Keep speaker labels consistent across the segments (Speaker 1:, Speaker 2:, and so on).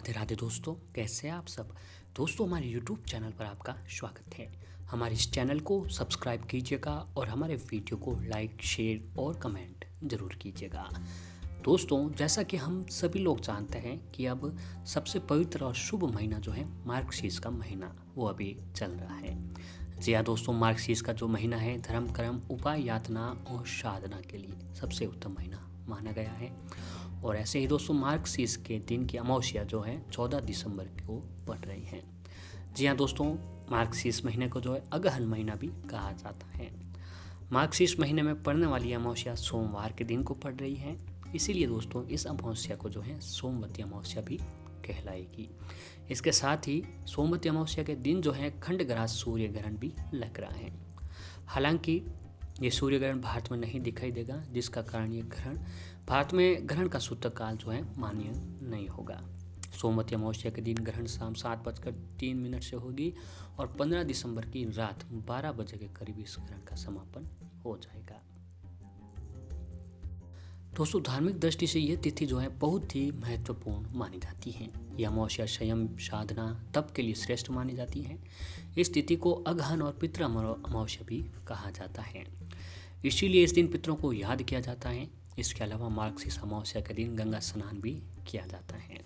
Speaker 1: राधे राधे दोस्तों, कैसे हैं आप सब। दोस्तों, हमारे YouTube चैनल पर आपका स्वागत है। हमारे इस चैनल को सब्सक्राइब कीजिएगा और हमारे वीडियो को लाइक, शेयर और कमेंट ज़रूर कीजिएगा। दोस्तों, जैसा कि हम सभी लोग जानते हैं कि अब सबसे पवित्र और शुभ महीना जो है मार्गशीर्ष का महीना वो अभी चल रहा है। जी हाँ दोस्तों, मार्गशीर्ष का जो महीना है धर्म, कर्म, उपाय, यातना और साधना के लिए सबसे उत्तम महीना माना गया है। और ऐसे ही दोस्तों, मार्गशीर्ष के दिन की अमावस्या जो है 14 दिसंबर को पड़ रही है। जी हाँ दोस्तों, मार्गशीर्ष महीने को जो है अगहन महीना भी कहा जाता है। मार्गशीर्ष महीने में पड़ने वाली अमावस्या सोमवार के दिन को पड़ रही है, इसीलिए दोस्तों इस अमावस्या को जो है सोमवती अमावस्या भी कहलाएगी। इसके साथ ही सोमवती अमावस्या के दिन जो है खंडग्रास सूर्य ग्रहण भी लग रहा है। हालांकि ये सूर्य ग्रहण भारत में नहीं दिखाई देगा, जिसका कारण ये ग्रहण भारत में ग्रहण का सूतकाल जो है मान्य नहीं होगा। सोमवती अमावस्या के दिन ग्रहण शाम 7:03 से होगी और 15 दिसंबर की रात 12 बजे के करीब इस ग्रहण का समापन हो जाएगा। दोस्तों, धार्मिक दृष्टि से ये तिथि जो है बहुत ही महत्वपूर्ण मानी जाती है। यह अमावस्या संयम, साधना, तप के लिए श्रेष्ठ मानी जाती है। इस तिथि को अगहन और पितृ अमावस्या भी कहा जाता है, इसीलिए इस दिन पितरों को याद किया जाता है। इसके अलावा मार्गशीर्ष अमावस्या के दिन गंगा स्नान भी किया जाता है।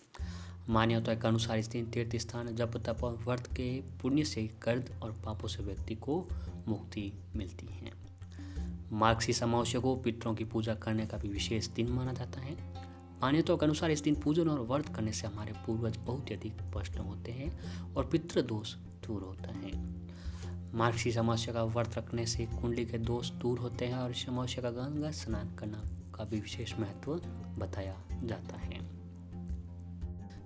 Speaker 1: मान्यता के अनुसार इस दिन तीर्थ स्थान, जप, तप और व्रत के पुण्य से कर्ज और पापों से व्यक्ति को मुक्ति मिलती है। मार्गशीर्ष अमावस्या को पितरों की पूजा करने का भी विशेष दिन माना जाता है। मान्यताओं के अनुसार इस दिन पूजन और व्रत करने से हमारे पूर्वज बहुत ही अधिक प्रसन्न होते हैं और पितृ दोष दूर होता है। मार्गशीर्ष अमावस्या का व्रत रखने से कुंडली के दोष दूर होते हैं और इस अमावस्या का गंगा स्नान करना का भी विशेष महत्व बताया जाता है।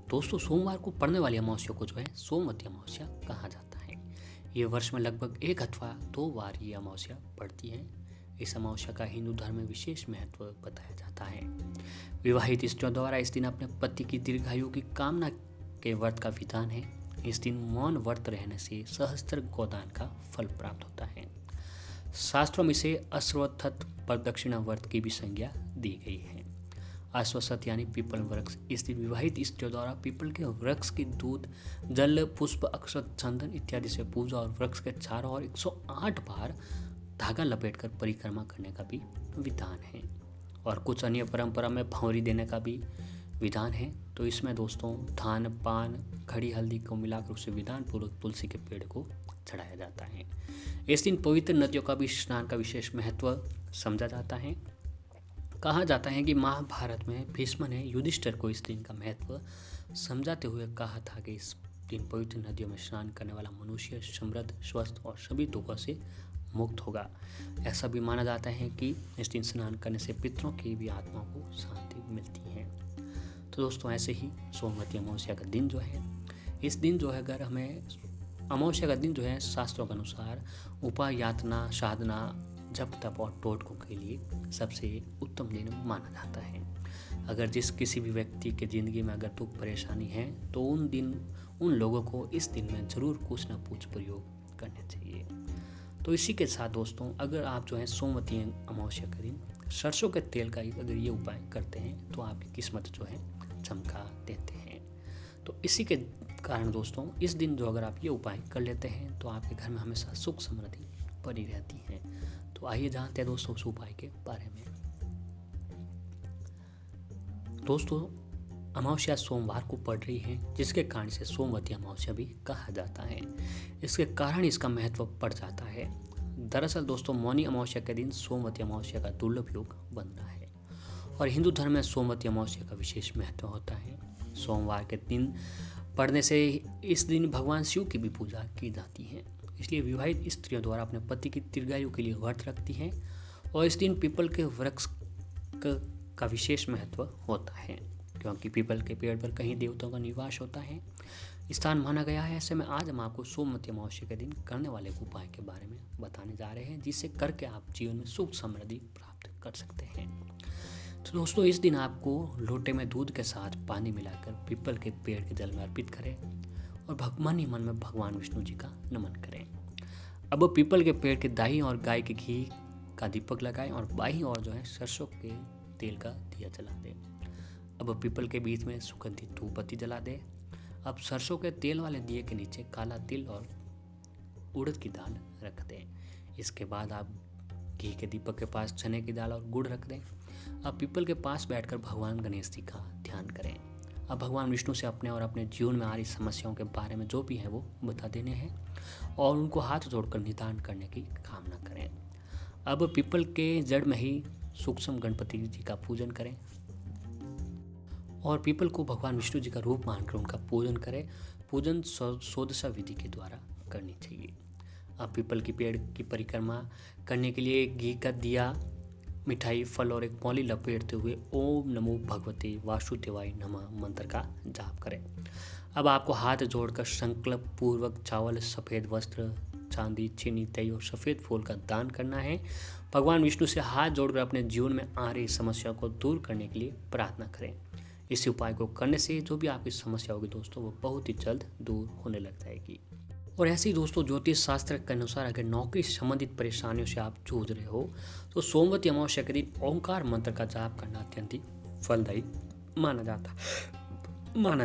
Speaker 1: दोस्तों, सोमवार को पड़ने वाली अमावस्या को जो है सोमवती अमावस्या कहा जाता है। ये वर्ष में लगभग 1 अथवा 2 बार ये अमावस्या पड़ती है। इस अमावस्या का हिंदू धर्म में विशेष महत्व बताया जाता है। विवाहित स्त्रियों द्वारा इस दिन अपने पति की दीर्घायु की कामना के व्रत का विधान है। इस दिन मौन व्रत रहने से सहस्त्र गोदान का फल प्राप्त होता है। शास्त्रों में इसे अश्वत्थ प्रदक्षिणा व्रत की भी संज्ञा दी गई है। अश्वत्थ यानी पीपल वृक्ष। इस दिन विवाहित स्त्रियों द्वारा पीपल के वृक्ष की दूध, जल, पुष्प, अक्षत, चंदन इत्यादि से पूजा और वृक्ष के चारों ओर 108 बार धागा लपेटकर परिक्रमा करने का भी विधान है। और कुछ अन्य परंपरा में भंवरी देने का भी विधान है। तो इसमें दोस्तों धान, पान, खड़ी हल्दी को मिलाकर उसे विधान पूर्वक तुलसी के पेड़ को चढ़ाया जाता है। इस दिन पवित्र नदियों का भी स्नान का विशेष महत्व समझा जाता है। कहा जाता है कि महाभारत में भीष्म ने युधिष्ठिर को इस दिन का महत्व समझाते हुए कहा था कि इस दिन पवित्र नदियों में स्नान करने वाला मनुष्य समृद्ध, स्वस्थ और सभी दुखों से मुक्त होगा। ऐसा भी माना जाता है कि इस दिन स्नान करने से पितरों की भी आत्मा को शांति मिलती है। तो दोस्तों, ऐसे ही सोमवती अमावस्या का दिन जो है, इस दिन जो है अगर हमें अमावस्या का दिन जो है शास्त्रों के अनुसार उपाय, यातना, साधना, जप, तप और टोटकों के लिए सबसे उत्तम दिन माना जाता है। अगर किसी भी व्यक्ति के ज़िंदगी में अगर दुख परेशानी है तो उन लोगों को इस दिन में ज़रूर कुछ न कुछ प्रयोग करना चाहिए। तो इसी के साथ दोस्तों, अगर आप जो है सोमवती अमावस्या के दिन सरसों के तेल का अगर ये उपाय करते हैं तो आपकी किस्मत जो है चमका देते हैं। तो इसी के कारण दोस्तों, इस दिन जो अगर आप ये उपाय कर लेते हैं तो आपके घर में हमेशा सुख समृद्धि बनी रहती है। तो आइए जानते हैं दोस्तों उस उपाय के बारे में। दोस्तों, अमावस्या सोमवार को पड़ रही है, जिसके कारण से सोमवती अमावस्या भी कहा जाता है। इसके कारण इसका महत्व बढ़ जाता है। दरअसल दोस्तों, मौनी अमावस्या के दिन सोमवती अमावस्या का दुर्लभ योग बन रहा है और हिंदू धर्म में सोमवती अमावस्या का विशेष महत्व होता है। सोमवार के दिन पड़ने से इस दिन भगवान शिव की भी पूजा की जाती है, इसलिए विवाहित स्त्रियों द्वारा अपने पति की दीर्घायु के लिए व्रत रखती हैं और इस दिन पीपल के वृक्ष का विशेष महत्व होता है, क्योंकि पीपल के पेड़ पर कहीं देवताओं का निवास होता है, स्थान माना गया है। ऐसे में आज हम आपको सोमवती अमावस्या के दिन करने वाले उपाय के बारे में बताने जा रहे हैं, जिससे करके आप जीवन में सुख समृद्धि प्राप्त कर सकते हैं। तो दोस्तों, इस दिन आपको लोटे में दूध के साथ पानी मिलाकर पीपल के पेड़ के जल में अर्पित करें और मन ही मन में भगवान विष्णु जी का नमन करें। अब पीपल के पेड़ के दाईं ओर गाय के घी का दीपक लगाएं और बाईं ओर जो है सरसों के तेल का दिया जला दें। अब पीपल के बीच में सुगंधित धूप बत्ती जला दें अब सरसों के तेल वाले दिए के नीचे काला तिल और उड़द की दाल रख दें। इसके बाद आप घी के दीपक के पास चने की दाल और गुड़ रख दें। अब पीपल के पास बैठकर भगवान गणेश जी का ध्यान करें। अब भगवान विष्णु से अपने और अपने जीवन में आ रही समस्याओं के बारे में जो भी है वो बता देने हैं और उनको हाथ जोड़कर निदान करने की कामना करें। अब पीपल के जड़ में ही सूक्ष्म गणपति जी का पूजन करें और पीपल को भगवान विष्णु जी का रूप मानकर उनका पूजन करें। पूजन षोडशा विधि के द्वारा करनी चाहिए। अब पीपल की पेड़ की परिक्रमा करने के लिए घी का दिया, मिठाई, फल और एक मौली लपेटते हुए ओम नमो भगवते वासुदेवाय नमः मंत्र का जाप करें। अब आपको हाथ जोड़कर संकल्प पूर्वक चावल, सफ़ेद वस्त्र, चांदी, चीनी, दही और सफ़ेद फूल का दान करना है। भगवान विष्णु से हाथ जोड़कर अपने जीवन में आ रही समस्या को दूर करने के लिए प्रार्थना करें। इस उपाय को करने से जो भी आपकी समस्या होगी दोस्तों वो बहुत ही जल्द दूर होने लग जाएगी। और ऐसे ही दोस्तों ज्योतिष शास्त्र के अनुसार अगर नौकरी संबंधित परेशानियों से आप जूझ रहे हो तो सोमवती अमावस्या के दिन ओंकार मंत्र का जाप करना अत्यंत ही फलदायी माना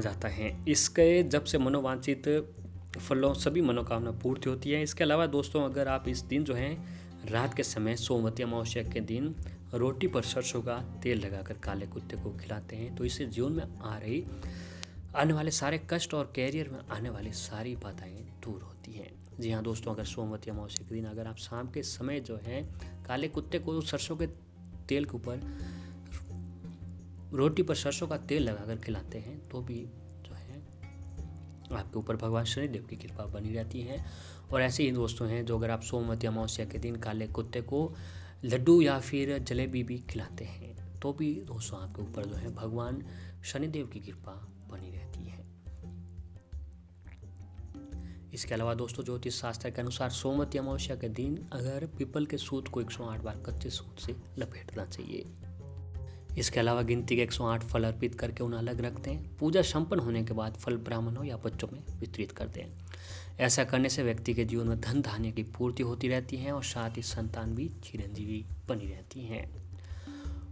Speaker 1: जाता है। इसके जब से मनोवांछित फलों सभी मनोकामना पूर्ति होती है। इसके अलावा दोस्तों अगर आप इस दिन जो है रात के समय सोमवती अमावस्या के दिन रोटी पर सरसों का तेल लगाकर काले कुत्ते को खिलाते हैं तो इससे जीवन में आने वाले सारे कष्ट और कैरियर में आने वाली सारी बाधाएं दूर होती हैं। जी हाँ दोस्तों, अगर सोमवती अमावस्या के दिन अगर आप शाम के समय जो है काले कुत्ते को सरसों के तेल के ऊपर रोटी पर सरसों का तेल लगाकर खिलाते हैं तो भी जो है आपके ऊपर भगवान शनिदेव की कृपा बनी रहती है। और ऐसे ही दोस्तों हैं जो अगर आप सोमवती अमावस्या के दिन काले कुत्ते को लड्डू या फिर जलेबी भी खिलाते हैं तो भी दोस्तों आपके ऊपर जो है भगवान शनिदेव की कृपा बनी रहती है। इसके अलावा दोस्तों ज्योतिष शास्त्र के अनुसार सोमवती अमावस्या के दिन अगर पीपल के सूत को 108 बार कच्चे सूत से लपेटना चाहिए। इसके अलावा गिनती के 108 फल अर्पित करके उन्हें अलग रखते हैं। पूजा संपन्न होने के बाद फल ब्राह्मणों या बच्चों में वितरित करते हैं। ऐसा करने से व्यक्ति के जीवन में धन धान्य की पूर्ति होती रहती है और साथ ही संतान भी चिरंजीवी बनी रहती हैं।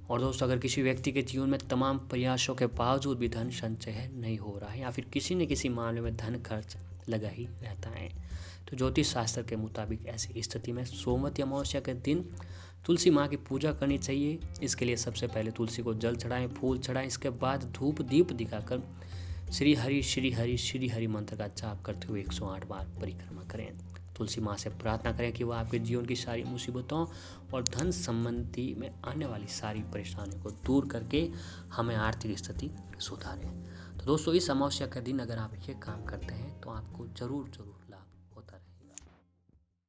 Speaker 1: और दोस्तों अगर किसी व्यक्ति के जीवन में तमाम प्रयासों के बावजूद भी धन संचय नहीं हो रहा है या फिर किसी न किसी मामले में धन खर्च लगा ही रहता है तो ज्योतिष शास्त्र के मुताबिक ऐसी स्थिति में सोमवती अमावस्या के दिन तुलसी माँ की पूजा करनी चाहिए। इसके लिए सबसे पहले तुलसी को जल चढ़ाएं, फूल चढ़ाएं। इसके बाद धूप दीप दिखाकर श्री हरि श्री हरि श्री हरि मंत्र का जाप करते हुए 108 बार परिक्रमा करें। तुलसी माँ से प्रार्थना करें कि वह आपके जीवन की सारी मुसीबतों और धन संबंधी में आने वाली सारी परेशानियों को दूर करके हमें आर्थिक स्थिति सुधारें। तो दोस्तों इस अमावस्या के दिन अगर आप ये काम करते हैं तो आपको ज़रूर